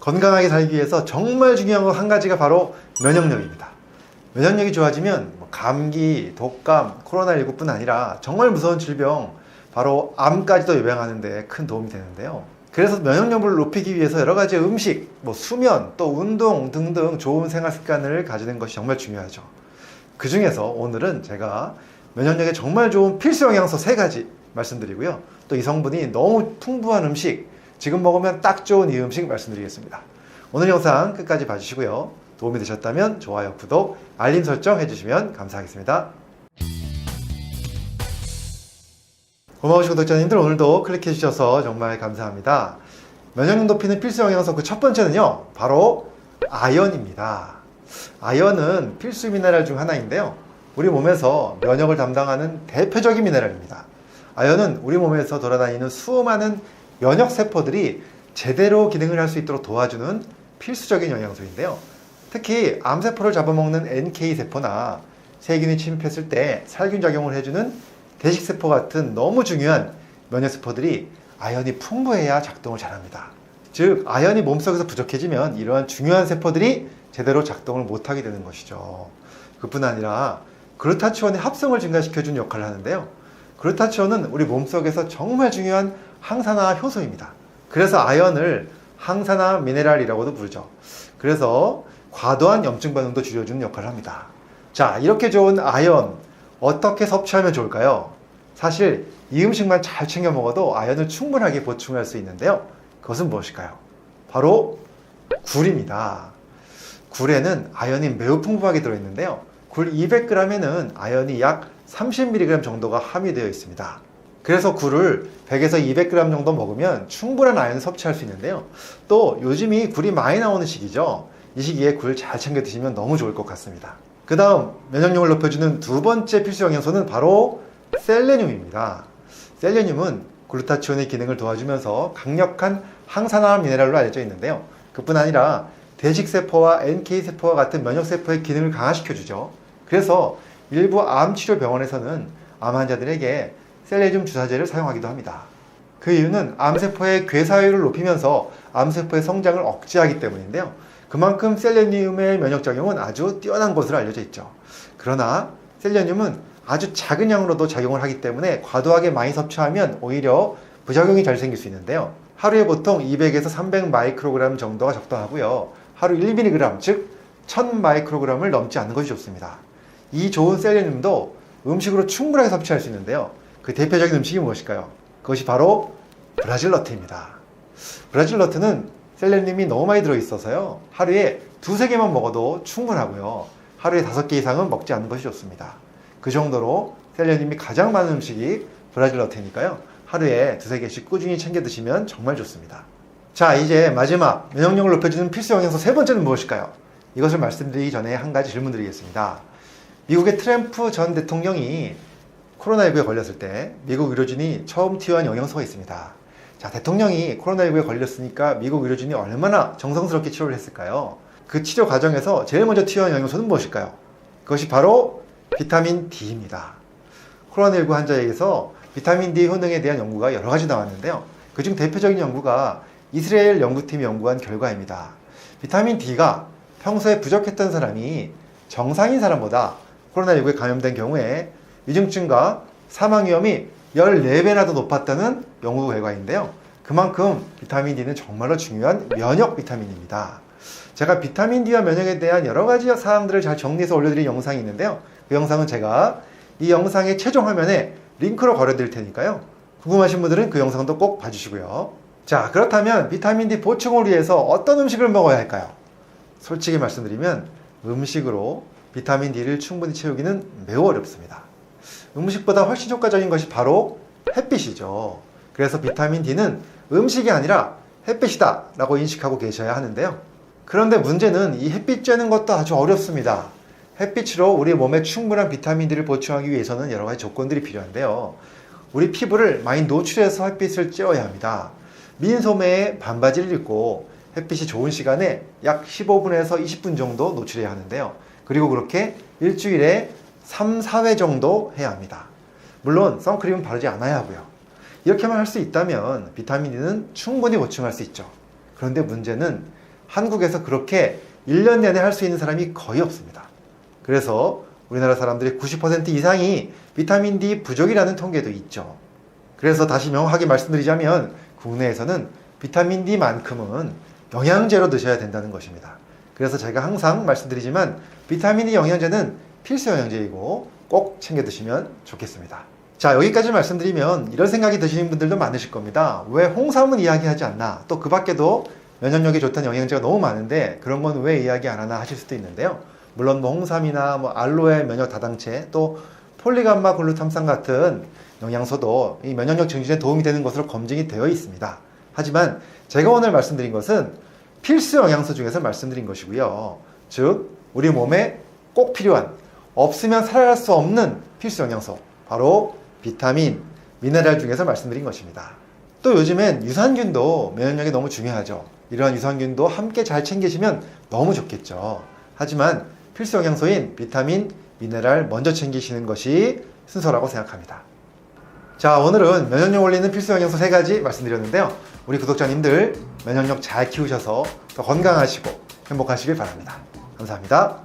건강하게 살기 위해서 정말 중요한 거 한 가지가 바로 면역력입니다. 면역력이 좋아지면 감기, 독감, 코로나19뿐 아니라 정말 무서운 질병, 바로 암까지도 예방하는 데 큰 도움이 되는데요. 그래서 면역력을 높이기 위해서 여러 가지 음식, 수면, 또 운동 등등 좋은 생활 습관을 가지는 것이 정말 중요하죠. 그 중에서 오늘은 제가 면역력에 정말 좋은 필수 영양소 3가지 말씀드리고요. 또 이 성분이 너무 풍부한 음식, 지금 먹으면 딱 좋은 이 음식 말씀드리겠습니다. 오늘 영상 끝까지 봐주시고요. 도움이 되셨다면 좋아요, 구독, 알림 설정 해주시면 감사하겠습니다. 고마우신 구독자님들, 오늘도 클릭해주셔서 정말 감사합니다. 면역력 높이는 필수 영양소 그 첫 번째는요, 바로 아연입니다. 아연은 필수 미네랄 중 하나인데요, 우리 몸에서 면역을 담당하는 대표적인 미네랄입니다. 아연은 우리 몸에서 돌아다니는 수많은 면역세포들이 제대로 기능을 할 수 있도록 도와주는 필수적인 영양소인데요, 특히 암세포를 잡아먹는 NK세포나 세균이 침입했을 때 살균작용을 해주는 대식세포 같은 너무 중요한 면역세포들이 아연이 풍부해야 작동을 잘합니다. 즉, 아연이 몸속에서 부족해지면 이러한 중요한 세포들이 제대로 작동을 못하게 되는 것이죠. 그뿐 아니라 글루타치온의 합성을 증가시켜주는 역할을 하는데요, 글루타치온은 우리 몸속에서 정말 중요한 항산화 효소입니다. 그래서 아연을 항산화 미네랄이라고도 부르죠. 그래서 과도한 염증 반응도 줄여주는 역할을 합니다. 자, 이렇게 좋은 아연 어떻게 섭취하면 좋을까요? 사실 이 음식만 잘 챙겨 먹어도 아연을 충분하게 보충할 수 있는데요, 그것은 무엇일까요? 바로 굴입니다. 굴에는 아연이 매우 풍부하게 들어있는데요, 굴 200g에는 아연이 약 30mg 정도가 함유되어 있습니다. 그래서 굴을 100에서 200g 정도 먹으면 충분한 아연을 섭취할 수 있는데요, 또 요즘이 굴이 많이 나오는 시기죠. 이 시기에 굴 잘 챙겨 드시면 너무 좋을 것 같습니다. 그 다음 면역력을 높여주는 두 번째 필수 영양소는 바로 셀레늄입니다. 셀레늄은 글루타치온의 기능을 도와주면서 강력한 항산화 미네랄로 알려져 있는데요, 그뿐 아니라 대식세포와 NK세포와 같은 면역세포의 기능을 강화시켜주죠. 그래서 일부 암치료 병원에서는 암 환자들에게 셀레늄 주사제를 사용하기도 합니다. 그 이유는 암세포의 괴사율을 높이면서 암세포의 성장을 억제하기 때문인데요, 그만큼 셀레늄의 면역작용은 아주 뛰어난 것으로 알려져 있죠. 그러나 셀레늄은 아주 작은 양으로도 작용을 하기 때문에 과도하게 많이 섭취하면 오히려 부작용이 잘 생길 수 있는데요, 하루에 보통 200에서 300 마이크로그램 정도가 적당하고요, 하루 1mg, 즉 1000 마이크로그램을 넘지 않는 것이 좋습니다. 이 좋은 셀레늄도 음식으로 충분하게 섭취할 수 있는데요, 그 대표적인 음식이 무엇일까요? 그것이 바로 브라질 너트입니다. 브라질 너트는 셀레늄이 너무 많이 들어있어서요, 하루에 2~3개만 먹어도 충분하고요, 하루에 5개 이상은 먹지 않는 것이 좋습니다. 그 정도로 셀레늄이 가장 많은 음식이 브라질 너트니까요, 하루에 2~3개씩 꾸준히 챙겨 드시면 정말 좋습니다. 자, 이제 마지막 면역력을 높여주는 필수 영양소 3번째는 무엇일까요? 이것을 말씀드리기 전에 한 가지 질문 드리겠습니다. 미국의 트럼프 전 대통령이 코로나19에 걸렸을 때 미국 의료진이 처음 투여한 영양소가 있습니다. 자, 대통령이 코로나19에 걸렸으니까 미국 의료진이 얼마나 정성스럽게 치료를 했을까요? 그 치료 과정에서 제일 먼저 투여한 영양소는 무엇일까요? 그것이 바로 비타민 D입니다. 코로나19 환자에게서 비타민 D 효능에 대한 연구가 여러 가지 나왔는데요, 그중 대표적인 연구가 이스라엘 연구팀이 연구한 결과입니다. 비타민 D가 평소에 부족했던 사람이 정상인 사람보다 코로나19에 감염된 경우에 위중증과 사망 위험이 14배나 더 높았다는 연구 결과인데요, 그만큼 비타민 D는 정말로 중요한 면역 비타민입니다. 제가 비타민 D와 면역에 대한 여러 가지 사항들을 잘 정리해서 올려드린 영상이 있는데요, 그 영상은 제가 이 영상의 최종 화면에 링크로 걸어드릴 테니까요, 궁금하신 분들은 그 영상도 꼭 봐주시고요. 자, 그렇다면 비타민 D 보충을 위해서 어떤 음식을 먹어야 할까요? 솔직히 말씀드리면 음식으로 비타민 D를 충분히 채우기는 매우 어렵습니다. 음식보다 훨씬 효과적인 것이 바로 햇빛이죠. 그래서 비타민 D는 음식이 아니라 햇빛이다 라고 인식하고 계셔야 하는데요, 그런데 문제는 이 햇빛 쬐는 것도 아주 어렵습니다. 햇빛으로 우리 몸에 충분한 비타민 D를 보충하기 위해서는 여러 가지 조건들이 필요한데요, 우리 피부를 많이 노출해서 햇빛을 쬐어야 합니다. 민소매에 반바지를 입고 햇빛이 좋은 시간에 약 15분에서 20분 정도 노출해야 하는데요, 그리고 그렇게 일주일에 3~4회 정도 해야 합니다. 물론 선크림은 바르지 않아야 하고요. 이렇게만 할 수 있다면 비타민 D는 충분히 보충할 수 있죠. 그런데 문제는 한국에서 그렇게 1년 내내 할 수 있는 사람이 거의 없습니다. 그래서 우리나라 사람들의 90% 이상이 비타민 D 부족이라는 통계도 있죠. 그래서 다시 명확하게 말씀드리자면 국내에서는 비타민 D만큼은 영양제로 드셔야 된다는 것입니다. 그래서 제가 항상 말씀드리지만 비타민 D 영양제는 필수 영양제이고 꼭 챙겨 드시면 좋겠습니다. 자, 여기까지 말씀드리면 이런 생각이 드시는 분들도 많으실 겁니다. 왜 홍삼은 이야기하지 않나? 또 그 밖에도 면역력이 좋다는 영양제가 너무 많은데 그런 건 왜 이야기 안 하나 하실 수도 있는데요. 물론 뭐 홍삼이나 뭐 알로에 면역 다당체 또 폴리감마 글루탐산 같은 영양소도 이 면역력 증진에 도움이 되는 것으로 검증이 되어 있습니다. 하지만 제가 오늘 말씀드린 것은 필수 영양소 중에서 말씀드린 것이고요. 즉 우리 몸에 꼭 필요한, 없으면 살아갈 수 없는 필수 영양소, 바로 비타민, 미네랄 중에서 말씀드린 것입니다. 또 요즘엔 유산균도 면역력에 너무 중요하죠. 이러한 유산균도 함께 잘 챙기시면 너무 좋겠죠. 하지만 필수 영양소인 비타민, 미네랄 먼저 챙기시는 것이 순서라고 생각합니다. 자, 오늘은 면역력 올리는 필수 영양소 3가지 말씀드렸는데요. 우리 구독자님들 면역력 잘 키우셔서 더 건강하시고 행복하시길 바랍니다. 감사합니다.